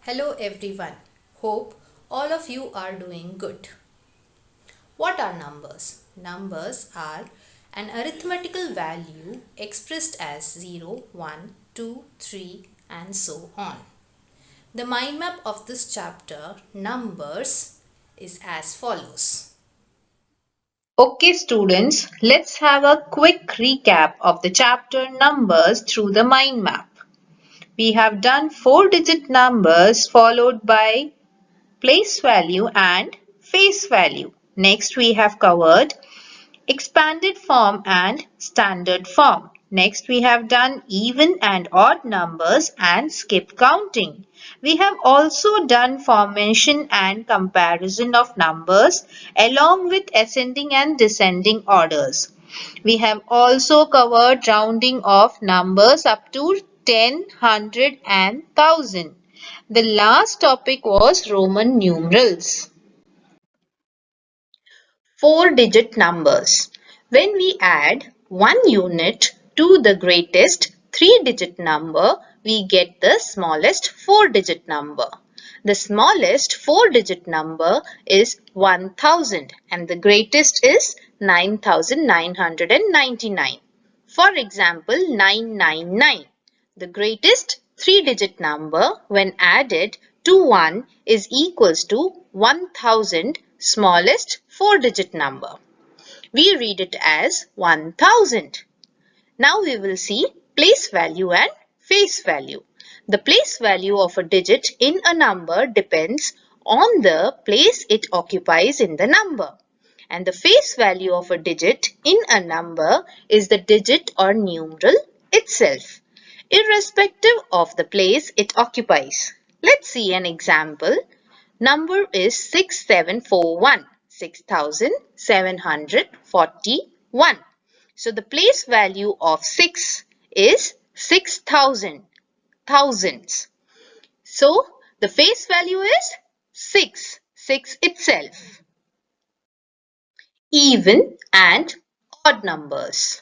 Hello everyone. Hope all of you are doing good. What are numbers? Numbers are an arithmetical value expressed as 0, 1, 2, 3 and so on. The mind map of this chapter, numbers, is as follows. Okay students, let's have a quick recap of the chapter numbers through the mind map. We have done 4-digit numbers followed by place value and face value. Next we have covered expanded form and standard form. Next we have done even and odd numbers and skip counting. We have also done formation and comparison of numbers along with ascending and descending orders. We have also covered rounding of numbers up to 10, 100 and 1000. The last topic was Roman numerals. 4-digit numbers. When we add one unit to the greatest 3-digit number, we get the smallest 4-digit number. The smallest 4-digit number is 1000 and the greatest is 9999. For example, 999. The greatest 3-digit number when added to 1 is equals to 1000 smallest 4-digit number. We read it as 1000. Now we will see place value and face value. The place value of a digit in a number depends on the place it occupies in the number. And the face value of a digit in a number is the digit or numeral itself, irrespective of the place it occupies. Let's see an example. Number is 6741, 6741. So the place value of 6 is 6000, thousands. So the face value is 6, 6 itself. Even and odd numbers.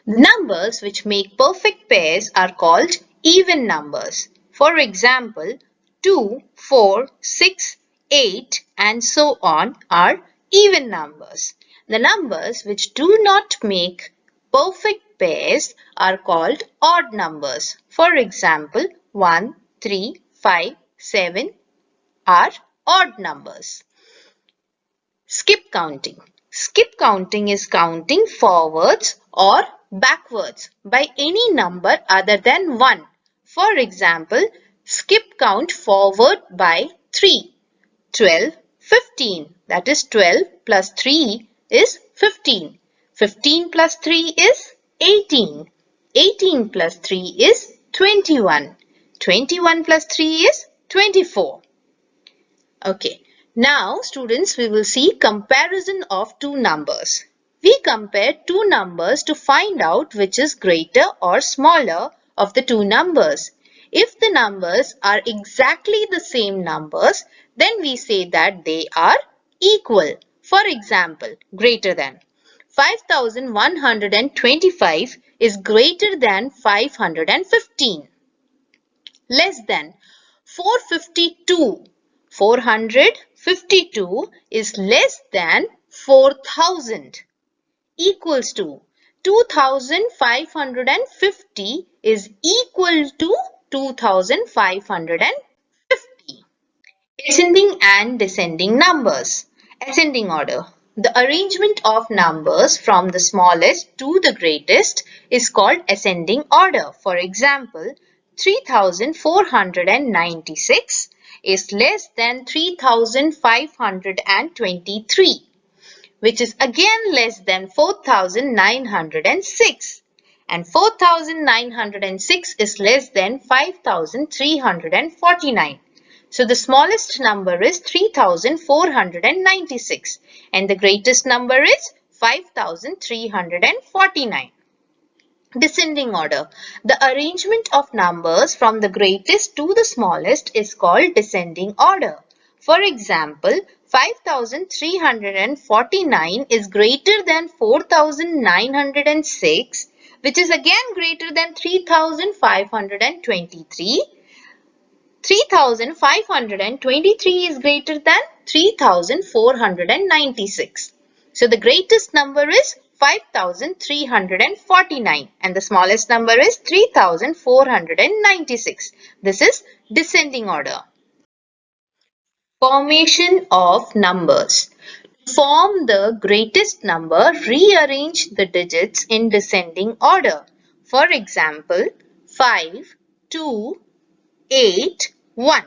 The numbers which make perfect pairs are called even numbers. For example, 2, 4, 6, 8 and so on are even numbers. The numbers which do not make perfect pairs are called odd numbers. For example, 1, 3, 5, 7 are odd numbers. Skip counting. Skip counting is counting forwards or backwards by any number other than 1. For example, skip count forward by 3. 12, 15. That is 12 plus 3 is 15. 15 plus 3 is 18. 18 plus 3 is 21. 21 plus 3 is 24. Okay, now students we will see comparison of two numbers. We compare two numbers to find out which is greater or smaller of the two numbers. If the numbers are exactly the same numbers, then we say that they are equal. For example, greater than 5125 is greater than 515. Less than 452. 452 is less than 4000. Equals to 2550 is equal to 2550. Ascending and descending numbers. Ascending order. The arrangement of numbers from the smallest to the greatest is called ascending order. For example, 3496 is less than 3523, which is again less than 4906. And 4906 is less than 5349. So the smallest number is 3496 and the greatest number is 5349. Descending order. The arrangement of numbers from the greatest to the smallest is called descending order. For example, 5349 is greater than 4906, which is again greater than 3523. 3,523 is greater than 3,496. So the greatest number is 5,349 and the smallest number is 3,496. This is descending order. Formation of numbers. To form the greatest number, rearrange the digits in descending order. For example, 5, 2, 8, 1.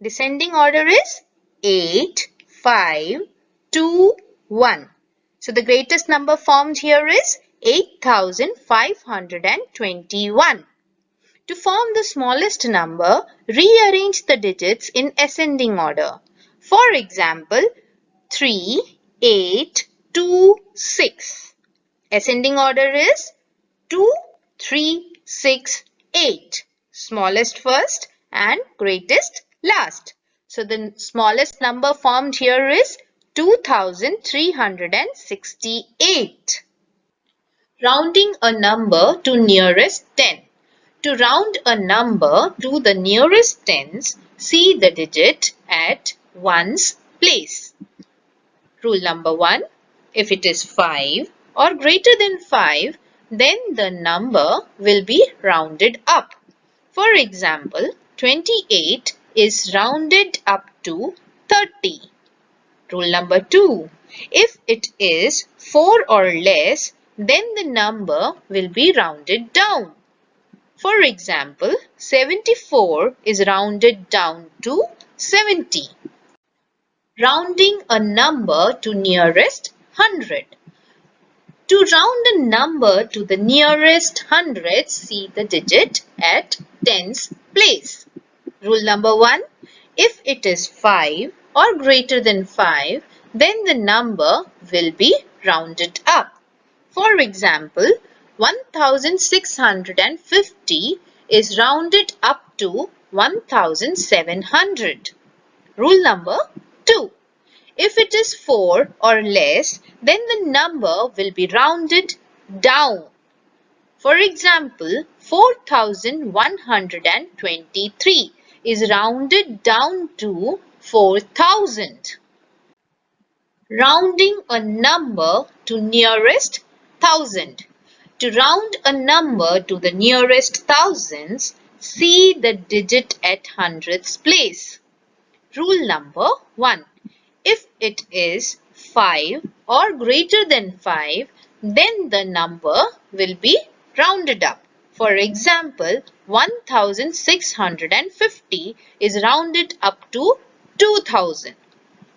Descending order is 8, 5, 2, 1. So the greatest number formed here is 8,521. To form the smallest number, rearrange the digits in ascending order. For example, 3, 8, 2, 6. Ascending order is 2, 3, 6, 8. Smallest first and greatest last. So the smallest number formed here is 2,368. Rounding a number to nearest 10. To round a number to the nearest tens, see the digit at ones place. Rule number 1. If it is 5 or greater than 5, then the number will be rounded up. For example, 28 is rounded up to 30. Rule number 2. If it is 4 or less, then the number will be rounded down. For example, 74 is rounded down to 70. Rounding a number to nearest 100. To round a number to the nearest hundreds, see the digit at tens place. Rule number 1. If it is 5 or greater than 5, then the number will be rounded up. For example, 1650 is rounded up to 1700. Rule number 2. If it is 4 or less, then the number will be rounded down. For example, 4123 is rounded down to 4000. Rounding a number to nearest thousand. To round a number to the nearest thousands, see the digit at hundreds place. Rule number 1. If it is 5 or greater than 5, then the number will be rounded up. For example, 1650 is rounded up to 2000.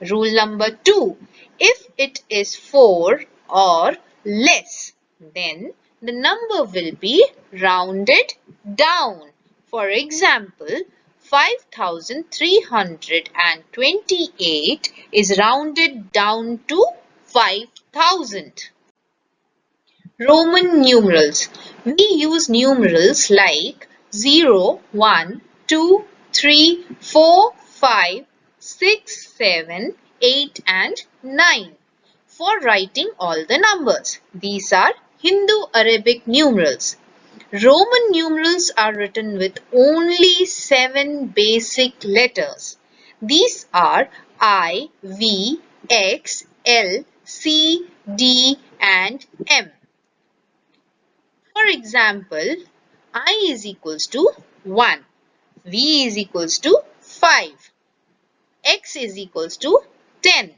Rule number 2. If it is 4 or less, then the number will be rounded down. For example, 5328 is rounded down to 5000. Roman numerals. We use numerals like 0, 1, 2, 3, 4, 5, 6, 7, 8 and 9 for writing all the numbers. These are Hindu-Arabic numerals. Roman numerals are written with only 7 basic letters. These are I, V, X, L, C, D and M. For example, I is equals to 1, V is equals to 5, X is equals to 10,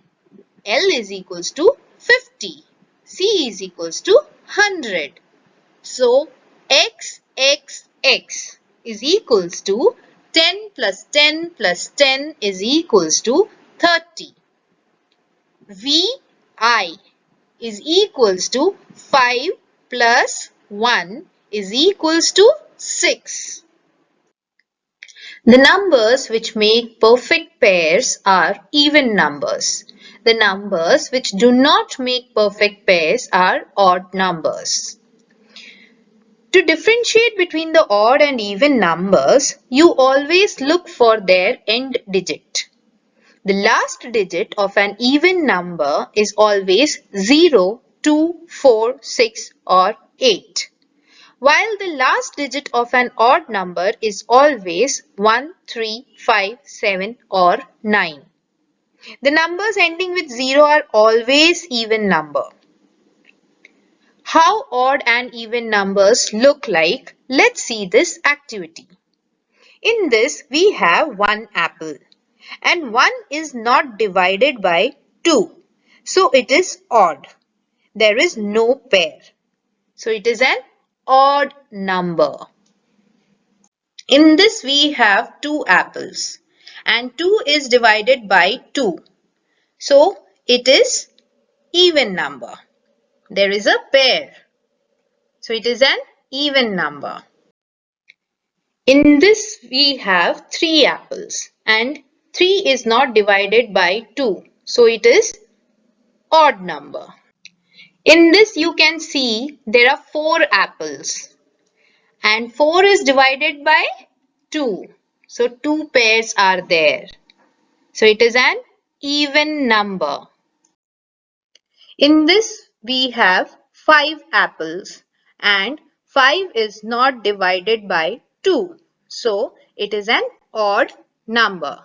L is equals to 50, C is equals to 100. So, X is equals to 10 plus 10 plus 10 is equals to 30. Vi is equals to 5 plus 1 is equals to 6. The numbers which make perfect pairs are even numbers. The numbers which do not make perfect pairs are odd numbers. To differentiate between the odd and even numbers, you always look for their end digit. The last digit of an even number is always 0, 2, 4, 6 or 8. while the last digit of an odd number is always 1, 3, 5, 7 or 9. The numbers ending with 0 are always even number. How odd and even numbers look like? Let's see this activity. In this we have one apple and 1 is not divided by 2. So it is odd. There is no pair. So it is an odd number. In this we have 2 apples and 2 is divided by 2. So it is even number. There is a pair. So it is an even number. In this we have 3 apples and 3 is not divided by 2. So it is odd number. In this you can see there are 4 apples and 4 is divided by 2. So 2 pairs are there. So it is an even number. In this we have 5 apples and 5 is not divided by 2. So it is an odd number.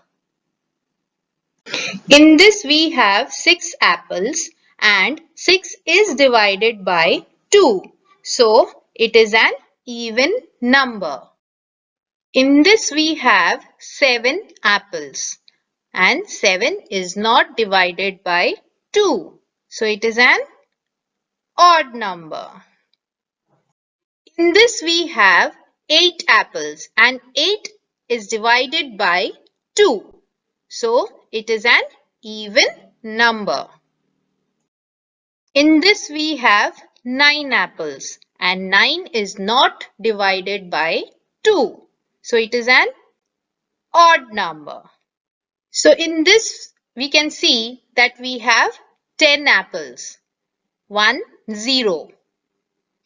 In this we have 6 apples and 6 is divided by 2. So it is an even number. In this we have 7 apples and 7 is not divided by 2. So it is an odd number. In this we have 8 apples and 8 is divided by 2. So it is an even number. In this we have 9 apples and 9 is not divided by 2. So it is an odd number. So in this we can see that we have 10 apples. 1, 0.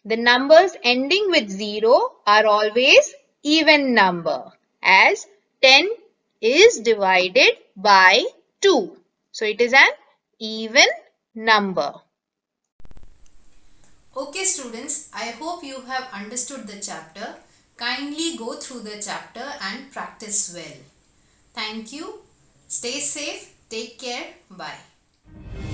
The numbers ending with 0 are always even number as 10 is divided by 2. So it is an even number. Okay students, I hope you have understood the chapter. Kindly go through the chapter and practice well. Thank you. Stay safe. Take care. Bye.